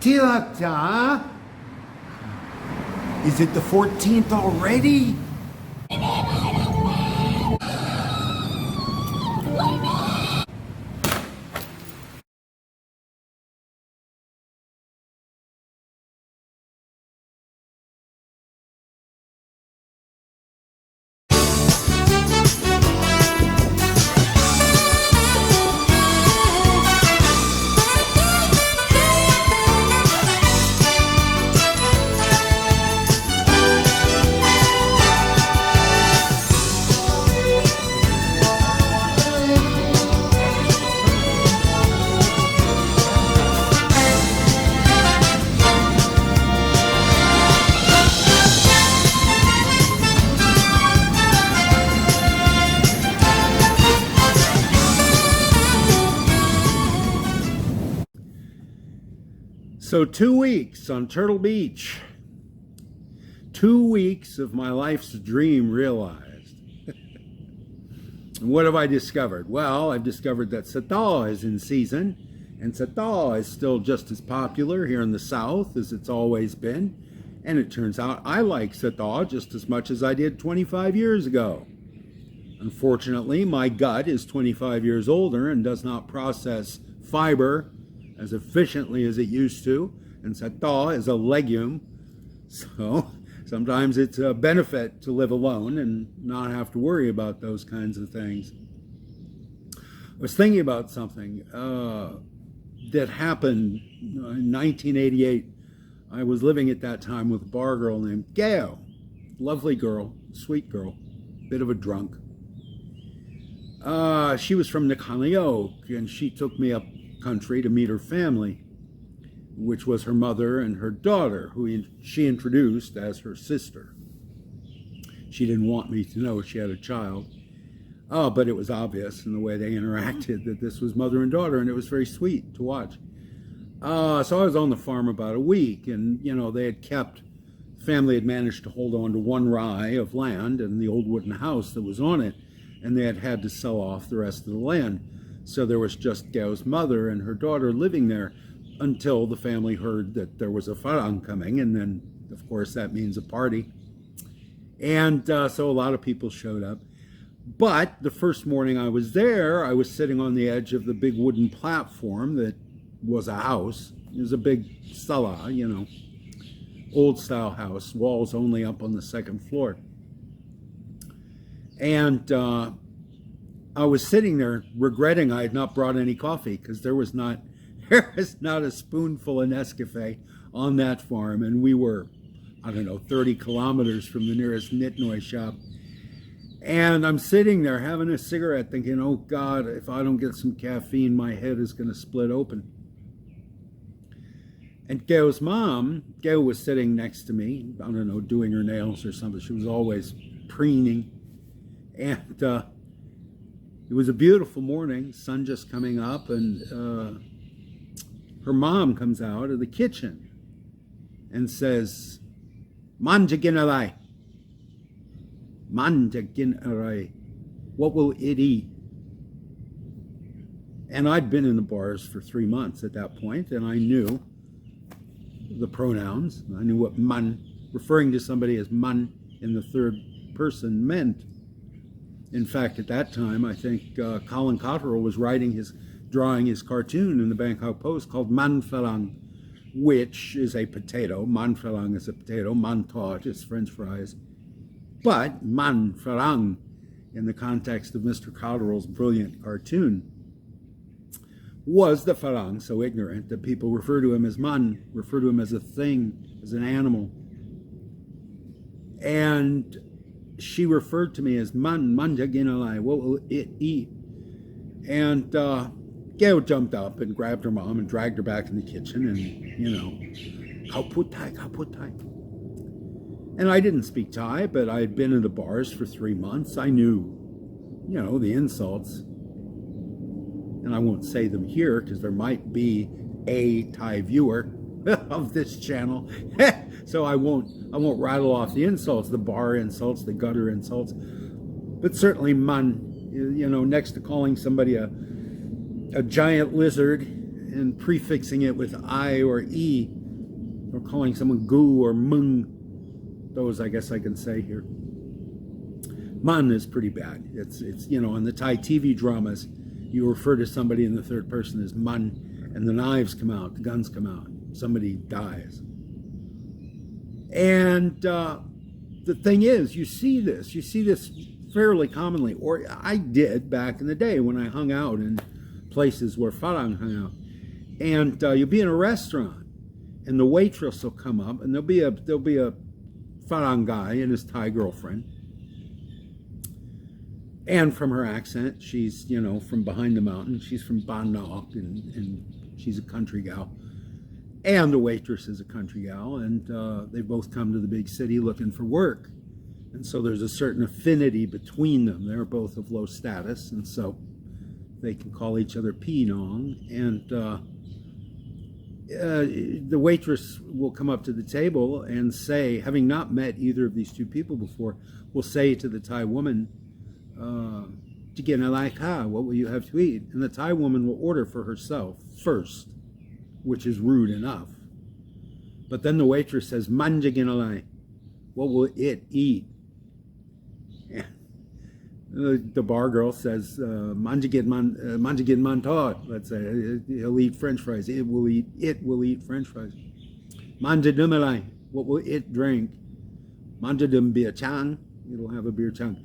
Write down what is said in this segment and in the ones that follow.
Tilak cha? Is it the 14th already? So 2 weeks on Turtle Beach. 2 weeks of my life's dream realized. And what have I discovered? Well, I've discovered that Satao is in season, and Satao is still just as popular here in the South as it's always been. And it turns out I like Satao just as much as I did 25 years ago. Unfortunately, my gut is 25 years older and does not process fiber as efficiently as it used to, and Satao is a legume, so sometimes it's a benefit to live alone and not have to worry about those kinds of things. I was thinking about something that happened in 1988. I was living at that time with a bar girl named Gail, lovely girl, sweet girl, bit of a drunk. She was from Nakanayoke, and she took me up country to meet her family, which was her mother and her daughter, who she introduced as her sister. She didn't want me to know she had a child, but it was obvious in the way they interacted that this was mother and daughter, and it was very sweet to watch. So I was on the farm about a week, and family had managed to hold on to one rai of land and the old wooden house that was on it, and they had to sell off the rest of the land. So there was just Gao's mother and her daughter living there until the family heard that there was a farang coming, and then, of course, that means a party. And so a lot of people showed up. But the first morning I was there, I was sitting on the edge of the big wooden platform that was a house. It was a big sala, old-style house, walls only up on the second floor. And I was sitting there regretting I had not brought any coffee, because there was not a spoonful of Nescafe on that farm, and we were, 30 kilometers from the nearest Nitnoi shop. And I'm sitting there having a cigarette thinking, oh God, if I don't get some caffeine, my head is going to split open. And Gao's mom, Gao was sitting next to me, doing her nails or something. She was always preening. And it was a beautiful morning, sun just coming up, and her mom comes out of the kitchen and says, "Manja ginarai. Manja ginarai. What will it eat?" And I'd been in the bars for 3 months at that point, and I knew the pronouns. I knew what man, referring to somebody as man in the third person, meant. In fact, at that time, I think Colin Cotterill was drawing his cartoon in the Bangkok Post called Manfellon, which is a potato. Manfellon is a potato. Mantot is French fries. But Manfellon, in the context of Mr. Cotterill's brilliant cartoon, was the farang, so ignorant that people refer to him as man, refer to him as a thing, as an animal. And she referred to me as manja ginalai, what will it eat? And Gao jumped up and grabbed her mom and dragged her back in the kitchen and, kauputai. And I didn't speak Thai, but I had been in the bars for 3 months. I knew, the insults. And I won't say them here because there might be a Thai viewer of this channel. So I won't rattle off the insults, the bar insults, the gutter insults. But certainly man, next to calling somebody a giant lizard and prefixing it with I or E, or calling someone gu or mung. Those I guess I can say here. Man is pretty bad. It's in the Thai TV dramas, you refer to somebody in the third person as man, and the knives come out, the guns come out, somebody dies. And the thing is, you see this fairly commonly, or I did back in the day when I hung out in places where Farang hung out. And you'll be in a restaurant, and the waitress will come up, and there'll be a Farang guy and his Thai girlfriend. And from her accent, she's, from behind the mountain. She's from Ban Nok, and she's a country gal. And the waitress is a country gal, and they both come to the big city looking for work. And so there's a certain affinity between them. They're both of low status, and so they can call each other Pinong. And the waitress will come up to the table and say, having not met either of these two people before, will say to the Thai woman, what will you have to eat? And the Thai woman will order for herself first, which is rude enough. But then the waitress says, Manjaginalai, what will it eat? The bar girl says, Manjagin man tod, let's say, he'll eat French fries. It will eat French fries. Manjadumalai, what will it drink? Manjadum beer chang, it'll have a beer chang.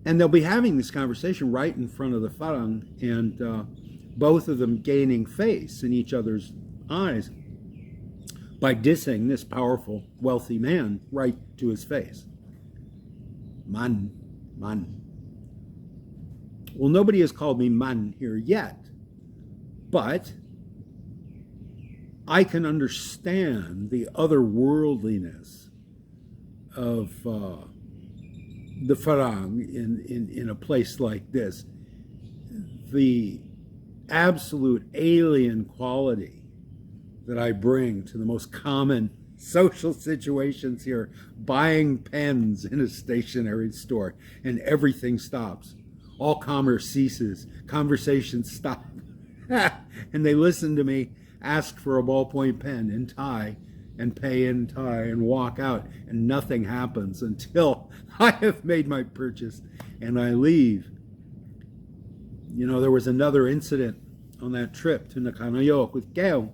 And they'll be having this conversation right in front of the Farang, and both of them gaining face in each other's eyes by dissing this powerful, wealthy man right to his face. Man. Well, nobody has called me man here yet, but I can understand the otherworldliness of the Farang in a place like this. The absolute alien quality that I bring to the most common social situations here, buying pens in a stationery store, and everything stops. All commerce ceases, conversations stop, and they listen to me ask for a ballpoint pen in Thai and pay in Thai and walk out, and nothing happens until I have made my purchase and I leave. There was another incident on that trip to Nakanayok with Gail.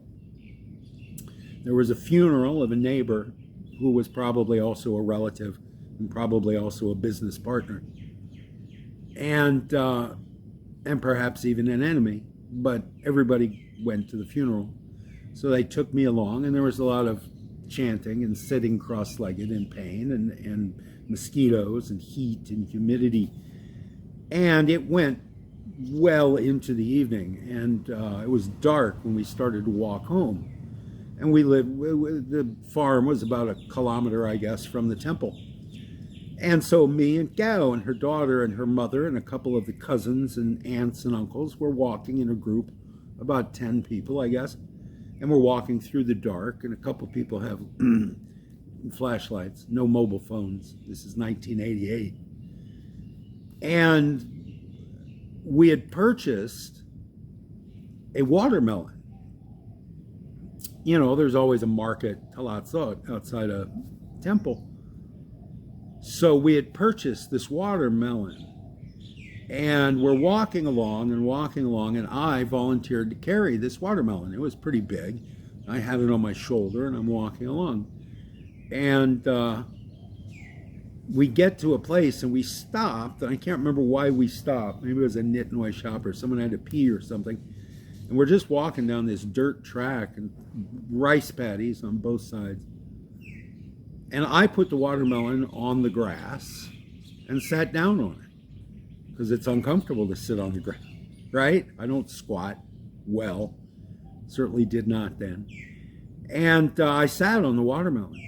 There was a funeral of a neighbor who was probably also a relative and probably also a business partner, and perhaps even an enemy, but everybody went to the funeral. So they took me along, and there was a lot of chanting and sitting cross-legged in pain, and mosquitoes and heat and humidity. And it went well into the evening, and it was dark when we started to walk home. And the farm was about 1 kilometer, I guess, from the temple. And so me and Gao and her daughter and her mother and a couple of the cousins and aunts and uncles were walking in a group, about 10 people, I guess. And we're walking through the dark, and a couple people have flashlights, no mobile phones. This is 1988. And we had purchased a watermelon. There's always a market outside a temple. So we had purchased this watermelon, and we're walking along, and I volunteered to carry this watermelon. It was pretty big. I had it on my shoulder, and I'm walking along. And we get to a place, and we stopped, and I can't remember why we stopped. Maybe it was a Nit Noi shop, or someone had to pee or something. And we're just walking down this dirt track, and rice paddies on both sides. And I put the watermelon on the grass and sat down on it, because it's uncomfortable to sit on the grass, right? I don't squat well, certainly did not then. And I sat on the watermelon.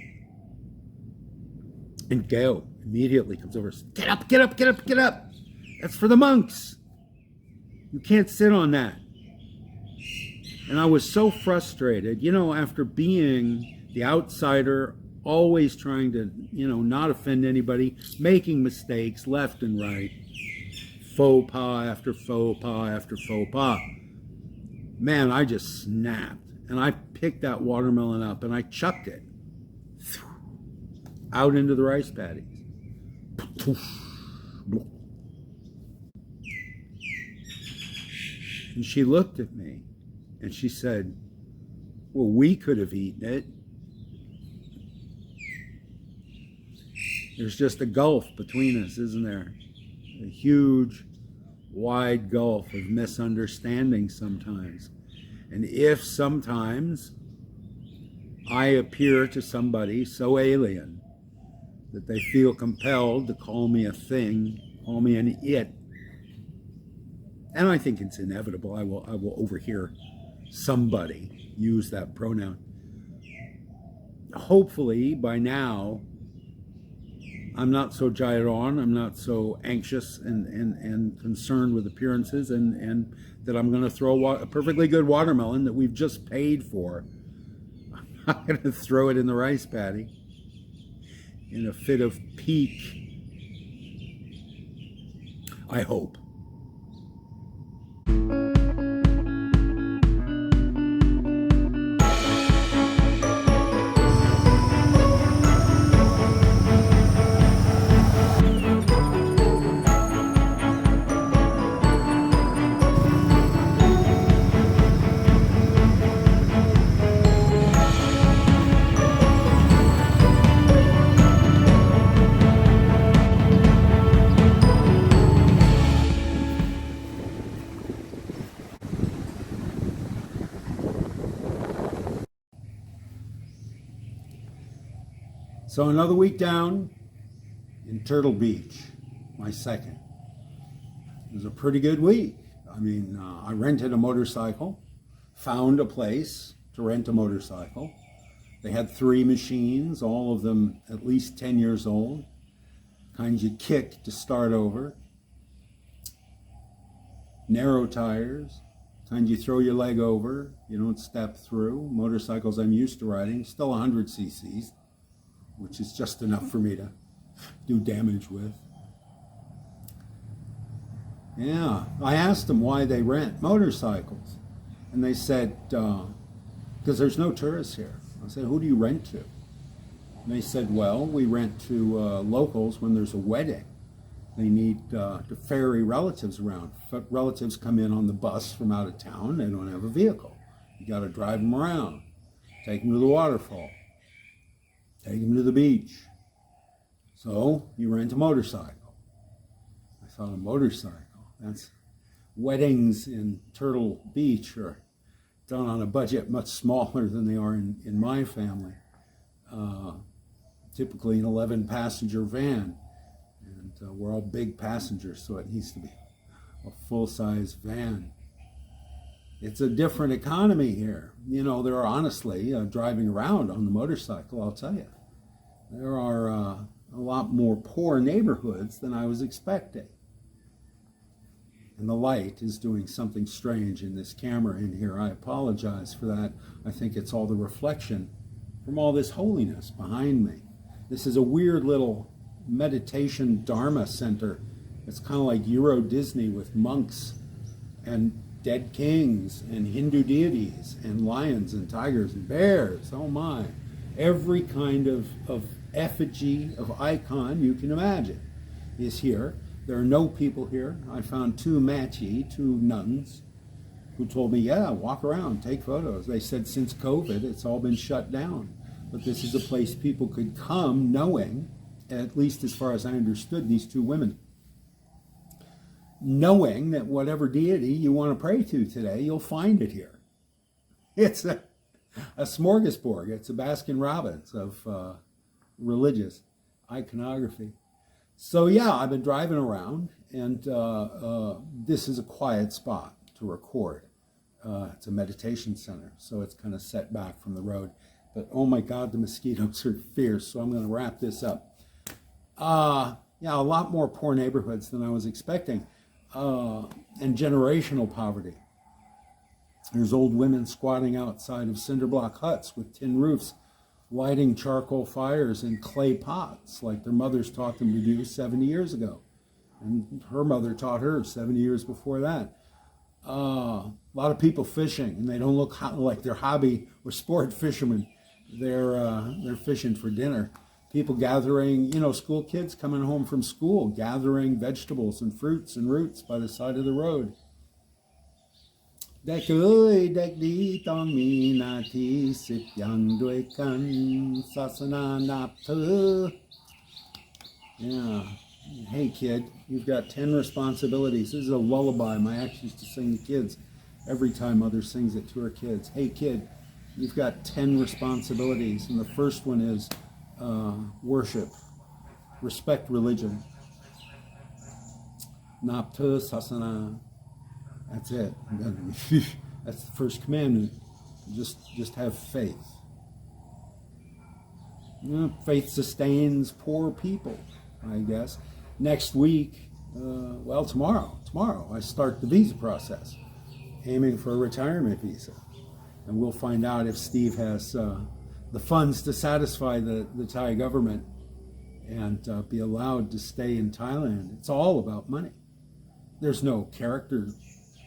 And Gail immediately comes over and says, "Get up, get up, get up, get up. That's for the monks. You can't sit on that." And I was so frustrated, after being the outsider, always trying to, not offend anybody, making mistakes left and right, faux pas after faux pas after faux pas. Man, I just snapped. And I picked that watermelon up and I chucked it out into the rice paddies. And she looked at me and she said, well, we could have eaten it. There's just a gulf between us, isn't there? A huge, wide gulf of misunderstanding sometimes. And if sometimes I appear to somebody so alien that they feel compelled to call me a thing, call me an it, and I think it's inevitable, I will overhear somebody use that pronoun. Hopefully by now, I'm not so jilted on, I'm not so anxious and concerned with appearances, and that I'm going to throw a perfectly good watermelon that we've just paid for. I'm going to throw it in the rice paddy in a fit of pique. I hope. So another week down in Turtle Beach, my second. It was a pretty good week. I mean, I rented a motorcycle, found a place to rent a motorcycle. They had 3 machines, all of them at least 10 years old. Kinds you kick to start over. Narrow tires, kind you throw your leg over, you don't step through. Motorcycles I'm used to riding, still 100 cc's. Which is just enough for me to do damage with. Yeah, I asked them why they rent motorcycles. And they said, because there's no tourists here. I said, who do you rent to? And they said, well, we rent to locals when there's a wedding. They need to ferry relatives around. Relatives come in on the bus from out of town, they don't have a vehicle. You got to drive them around, take them to the waterfall. Take him to the beach. So you rent a motorcycle. I thought, a motorcycle? That's weddings in Turtle Beach are done on a budget much smaller than they are in my family. Typically an 11-passenger van. And we're all big passengers, so it needs to be a full-size van. It's a different economy here. You know, there are honestly, driving around on the motorcycle, I'll tell you, there are a lot more poor neighborhoods than I was expecting. And the light is doing something strange in this camera in here. I apologize for that. I think it's all the reflection from all this holiness behind me. This is a weird little meditation Dharma Center. It's kind of like Euro Disney with monks and dead kings and Hindu deities and lions and tigers and bears. Oh my. Every kind of effigy, of icon you can imagine is here. There are no people here. I found 2 machi, 2 nuns, who told me, yeah, walk around, take photos. They said since COVID, it's all been shut down. But this is a place people could come knowing, at least as far as I understood these 2 women, knowing that whatever deity you want to pray to today, you'll find it here. It's a smorgasbord. It's a Baskin-Robbins of religious iconography. So yeah, I've been driving around, and this is a quiet spot to record. It's a meditation center, so it's kind of set back from the road. But oh my God, the mosquitoes are fierce, so I'm going to wrap this up. Yeah, a lot more poor neighborhoods than I was expecting. And generational poverty. There's old women squatting outside of cinder block huts with tin roofs, lighting charcoal fires in clay pots like their mothers taught them to do 70 years ago. And her mother taught her 70 years before that. A lot of people fishing, and they don't look like they're hobby or sport fishermen. They're fishing for dinner. People gathering, school kids coming home from school, gathering vegetables and fruits and roots by the side of the road. Dek ơi, dek di tong mi na ti sit yang doi kan sasana nap tu. Yeah. Hey kid, you've got 10 responsibilities. This is a lullaby my ex used to sing to kids every time mother sings it to her kids. Hey kid, you've got 10 responsibilities, and the first one is worship, respect religion. Napta sasana. That's it. That's the first commandment. Just have faith. Faith sustains poor people, I guess. Next week, tomorrow, I start the visa process, aiming for a retirement visa. And we'll find out if Steve has the funds to satisfy the Thai government and be allowed to stay in Thailand. It's all about money. There's no character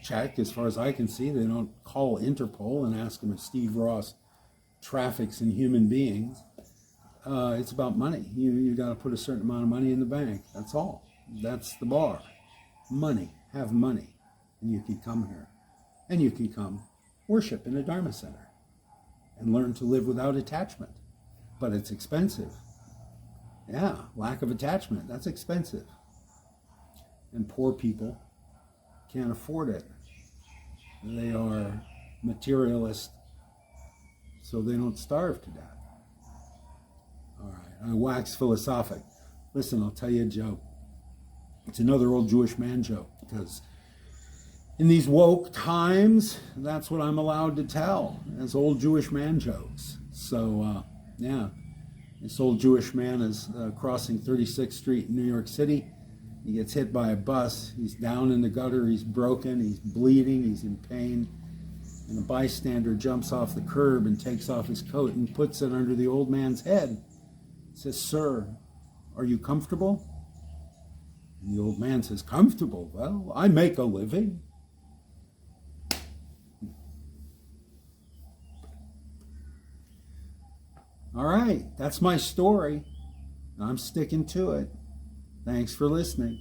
check as far as I can see. They don't call Interpol and ask them if Steve Rosse traffics in human beings. It's about money. You got to put a certain amount of money in the bank. That's all. That's the bar. Money. Have money. And you can come here. And you can come worship in a Dharma Center and learn to live without attachment. But it's expensive. Yeah, lack of attachment. That's expensive. And poor people can't afford it. They are materialist, so they don't starve to death. All right, I wax philosophic. Listen, I'll tell you a joke. It's another old Jewish man joke, because in these woke times, that's what I'm allowed to tell, as old Jewish man jokes. So, this old Jewish man is crossing 36th Street in New York City. He gets hit by a bus. He's down in the gutter. He's broken. He's bleeding. He's in pain. And a bystander jumps off the curb and takes off his coat and puts it under the old man's head. He says, "Sir, are you comfortable?" And the old man says, "Comfortable? Well, I make a living." All right, that's my story. I'm sticking to it. Thanks for listening.